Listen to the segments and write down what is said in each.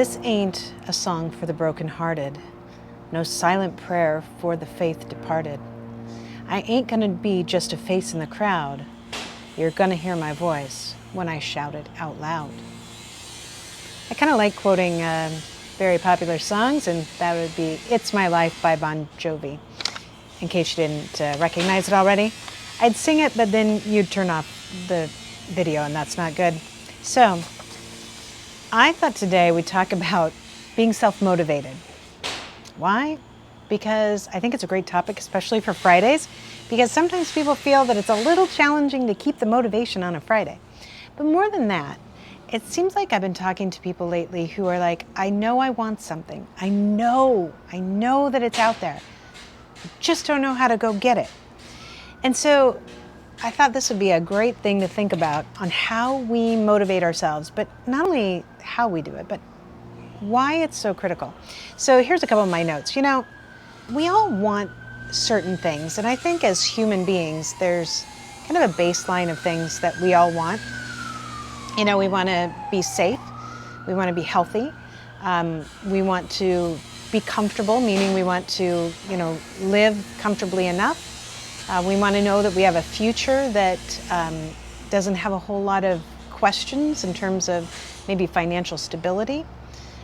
This ain't a song for the broken-hearted, no silent prayer for the faith departed. I ain't gonna be just a face in the crowd. You're gonna hear my voice when I shout it out loud. I kind of like quoting very popular songs, and that would be It's My Life by Bon Jovi. In case you didn't recognize it already. I'd sing it, but then you'd turn off the video, and that's not good. So, I thought today we'd talk about being self-motivated. Why? Because I think it's a great topic, especially for Fridays, because sometimes people feel that it's a little challenging to keep the motivation on a Friday. But more than that, it seems like I've been talking to people lately who are like, I know I want something. I know that it's out there. I just don't know how to go get it. And so I thought this would be a great thing to think about on how we motivate ourselves, but not only how we do it, but why it's so critical. So here's a couple of my notes. You know, we all want certain things, and I think as human beings, there's kind of a baseline of things that we all want. You know, we want to be safe, we want to be healthy, we want to be comfortable, meaning we want to, live comfortably enough. We want to know that we have a future that doesn't have a whole lot of questions in terms of maybe financial stability.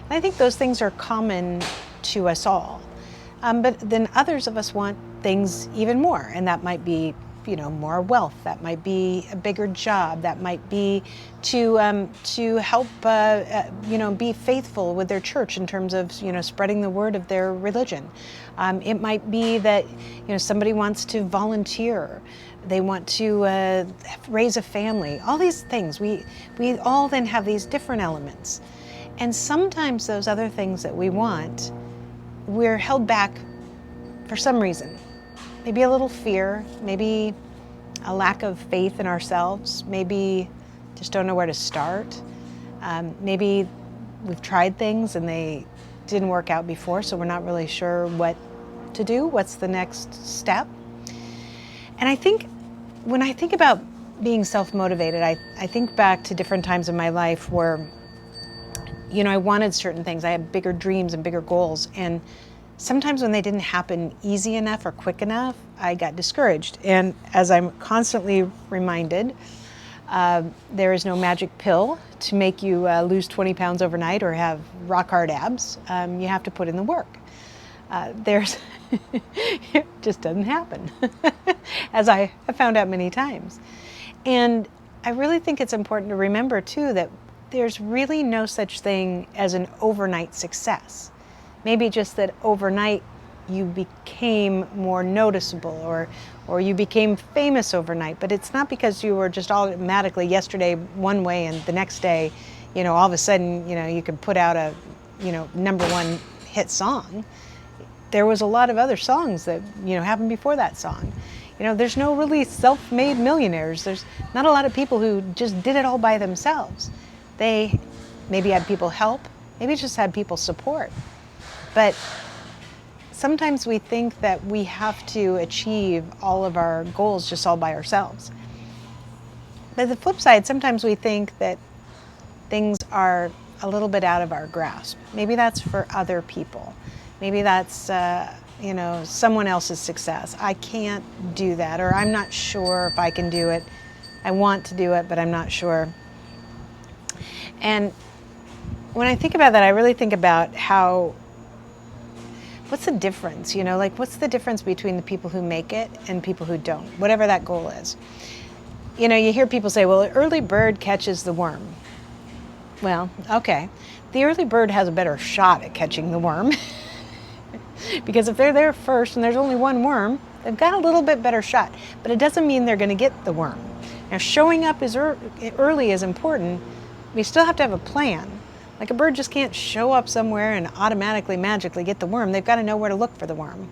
And I think those things are common to us all. But then others of us want things even more, and that might be, more wealth. That might be a bigger job. That might be to help, be faithful with their church in terms of, spreading the word of their religion. It might be that, somebody wants to volunteer. They want to raise a family. All these things. We all then have these different elements. And sometimes those other things that we want, we're held back for some reason. Maybe a little fear, maybe a lack of faith in ourselves, maybe just don't know where to start. Maybe we've tried things and they didn't work out before, so we're not really sure what to do, what's the next step. And I think when I think about being self-motivated, I think back to different times in my life where, I wanted certain things. I had bigger dreams and bigger goals, and sometimes when they didn't happen easy enough or quick enough, I got discouraged. And as I'm constantly reminded, there is no magic pill to make you lose 20 pounds overnight or have rock hard abs. You have to put in the work. It just doesn't happen, as I have found out many times. And I really think it's important to remember too that there's really no such thing as an overnight success. Maybe just that overnight you became more noticeable or you became famous overnight, but it's not because you were just automatically yesterday one way and the next day, all of a sudden, you could put out a, #1 hit song. There was a lot of other songs that, happened before that song. There's no really self-made millionaires. There's not a lot of people who just did it all by themselves. They maybe had people help, maybe just had people support. But sometimes we think that we have to achieve all of our goals just all by ourselves. But the flip side, sometimes we think that things are a little bit out of our grasp. Maybe that's for other people. Maybe that's, someone else's success. I can't do that, or I'm not sure if I can do it. I want to do it, but I'm not sure. And when I think about that, I really think about what's the difference, what's the difference between the people who make it and people who don't, whatever that goal is. You hear people say, well, the early bird catches the worm. Well, okay. The early bird has a better shot at catching the worm because if they're there first and there's only one worm, they've got a little bit better shot, but it doesn't mean they're going to get the worm. Now, showing up as early is important. We still have to have a plan. Like a bird just can't show up somewhere and automatically, magically get the worm. They've got to know where to look for the worm.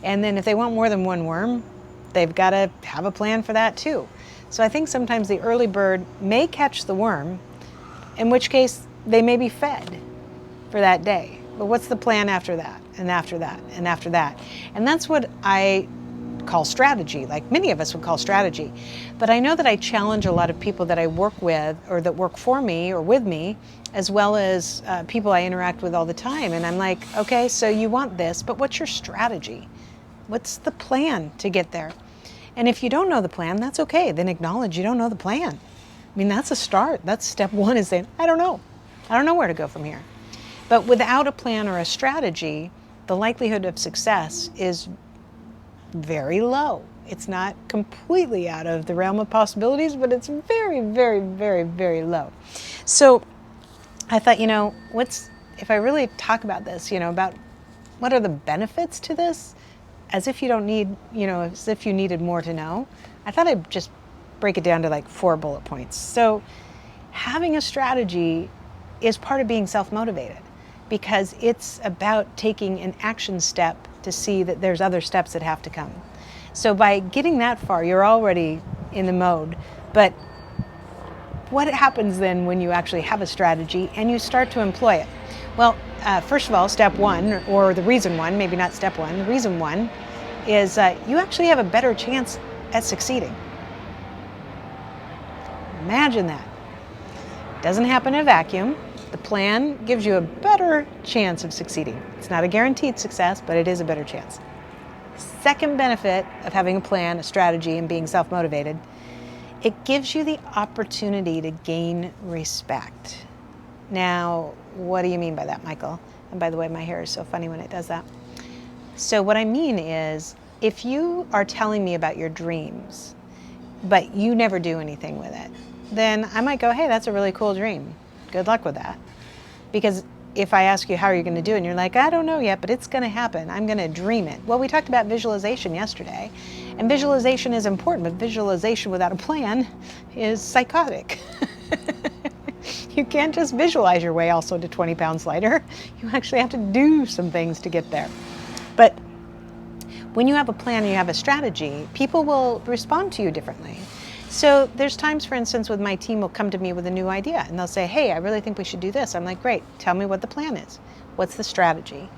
And then if they want more than one worm, they've got to have a plan for that too. So I think sometimes the early bird may catch the worm, in which case they may be fed for that day. But what's the plan after that, and after that, and after that? And that's what I call strategy, like many of us would call strategy. But I know that I challenge a lot of people that I work with or that work for me or with me, as well as people I interact with all the time. And I'm like, okay, so you want this, but what's your strategy? What's the plan to get there? And if you don't know the plan, that's okay. Then acknowledge you don't know the plan. I mean, that's a start. That's step one, is saying, I don't know. I don't know where to go from here. But without a plan or a strategy, the likelihood of success is very low. It's not completely out of the realm of possibilities, but it's very, very, very, very low. So I thought, if I really talk about this, about what are the benefits to this, as if you don't need, as if you needed more to know, I thought I'd just break it down to like 4 bullet points. So having a strategy is part of being self-motivated, because it's about taking an action step to see that there's other steps that have to come. So by getting that far, you're already in the mode. But what happens then when you actually have a strategy and you start to employ it? Well, first of all, step one, or the reason one, maybe not step one, the reason one is you actually have a better chance at succeeding. Imagine that. It doesn't happen in a vacuum. The plan gives you a better chance of succeeding. It's not a guaranteed success, but it is a better chance. Second benefit of having a plan, a strategy, and being self-motivated, it gives you the opportunity to gain respect. Now, what do you mean by that, Michael? And by the way, my hair is so funny when it does that. So what I mean is, if you are telling me about your dreams, but you never do anything with it, then I might go, hey, that's a really cool dream. Good luck with that. Because if I ask you, how are you going to do it? And you're like, I don't know yet, but it's going to happen. I'm going to dream it. Well, we talked about visualization yesterday, and visualization is important, but visualization without a plan is psychotic. You can't just visualize your way also to 20 pounds lighter. You actually have to do some things to get there. But when you have a plan and you have a strategy, people will respond to you differently. So there's times, for instance, with my team will come to me with a new idea and they'll say, hey, I really think we should do this. I'm like, great, tell me what the plan is. What's the strategy?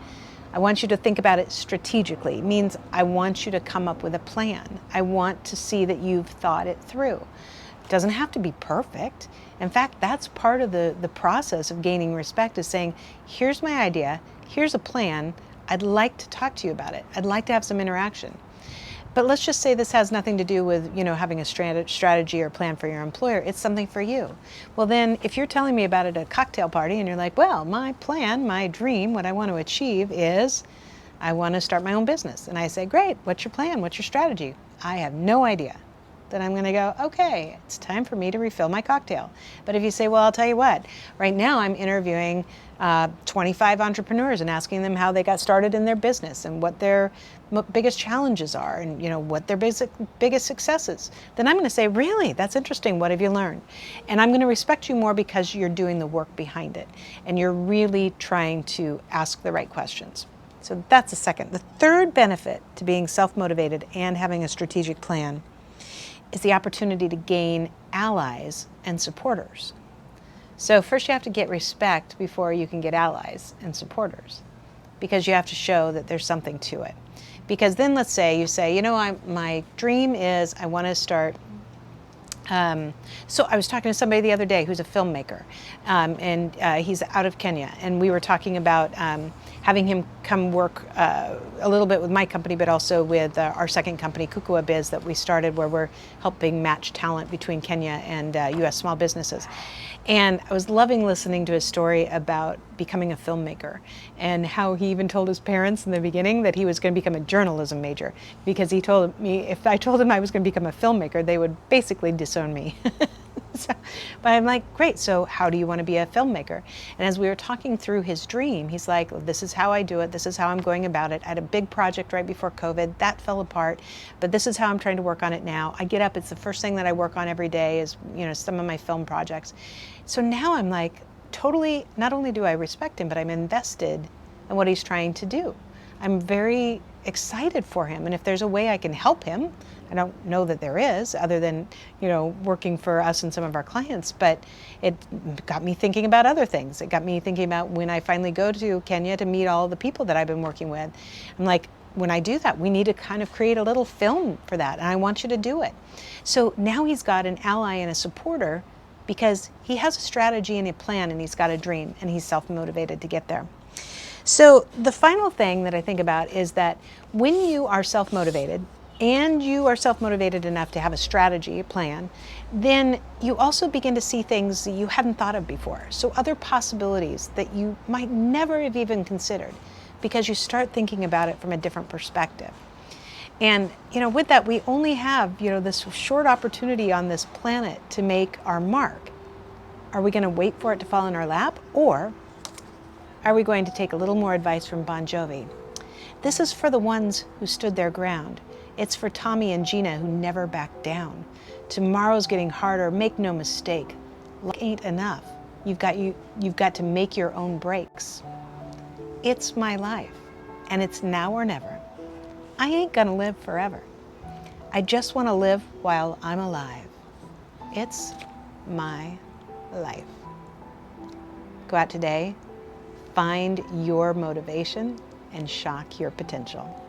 I want you to think about it strategically. It means I want you to come up with a plan. I want to see that you've thought it through. It doesn't have to be perfect. In fact, that's part of the process of gaining respect, is saying, here's my idea, here's a plan, I'd like to talk to you about it. I'd like to have some interaction. But let's just say this has nothing to do with, having a strategy or plan for your employer. It's something for you. Well, then if you're telling me about it at a cocktail party and you're like, well, my plan, my dream, what I want to achieve is I want to start my own business. And I say, great, what's your plan? What's your strategy? I have no idea. Then I'm going to go, okay, it's time for me to refill my cocktail. But if you say, well, I'll tell you what, right now I'm interviewing 25 entrepreneurs and asking them how they got started in their business and what their biggest challenges are and what their biggest successes. Then I'm going to say, really, that's interesting. What have you learned? And I'm going to respect you more because you're doing the work behind it and you're really trying to ask the right questions. So that's the second. The third benefit to being self-motivated and having a strategic plan is the opportunity to gain allies and supporters. So first you have to get respect before you can get allies and supporters, because you have to show that there's something to it. Because then let's say you say, my dream is I want to start. So I was talking to somebody the other day who's a filmmaker, and he's out of Kenya, and we were talking about having him come work a little bit with my company, but also with our second company, Kukua Biz, that we started, where we're helping match talent between Kenya and U.S. small businesses. And I was loving listening to his story about becoming a filmmaker and how he even told his parents in the beginning that he was going to become a journalism major, because he told me if I told him I was going to become a filmmaker, they would basically disown me. But I'm like, great, so how do you want to be a filmmaker? And as we were talking through his dream, he's like, this is how I do it, this is how I'm going about it. I had a big project right before COVID, that fell apart, but this is how I'm trying to work on it now. I get up, it's the first thing that I work on every day is, some of my film projects. So now I'm like, totally, not only do I respect him, but I'm invested in what he's trying to do. I'm very excited for him, and if there's a way I can help him, I don't know that there is, other than, working for us and some of our clients, but it got me thinking about other things. It got me thinking about when I finally go to Kenya to meet all the people that I've been working with. I'm like, when I do that, we need to kind of create a little film for that, and I want you to do it. So now he's got an ally and a supporter because he has a strategy and a plan, and he's got a dream, and he's self-motivated to get there. So the final thing that I think about is that when you are self-motivated, and you are self-motivated enough to have a strategy, a plan, then you also begin to see things that you hadn't thought of before. So other possibilities that you might never have even considered, because you start thinking about it from a different perspective. And with that, we only have this short opportunity on this planet to make our mark. Are we going to wait for it to fall in our lap, or are we going to take a little more advice from Bon Jovi? This is for the ones who stood their ground. It's for Tommy and Gina who never backed down. Tomorrow's getting harder, make no mistake. Luck ain't enough. You've got to make your own breaks. It's my life, and it's now or never. I ain't gonna live forever. I just want to live while I'm alive. It's my life. Go out today, find your motivation, and shock your potential.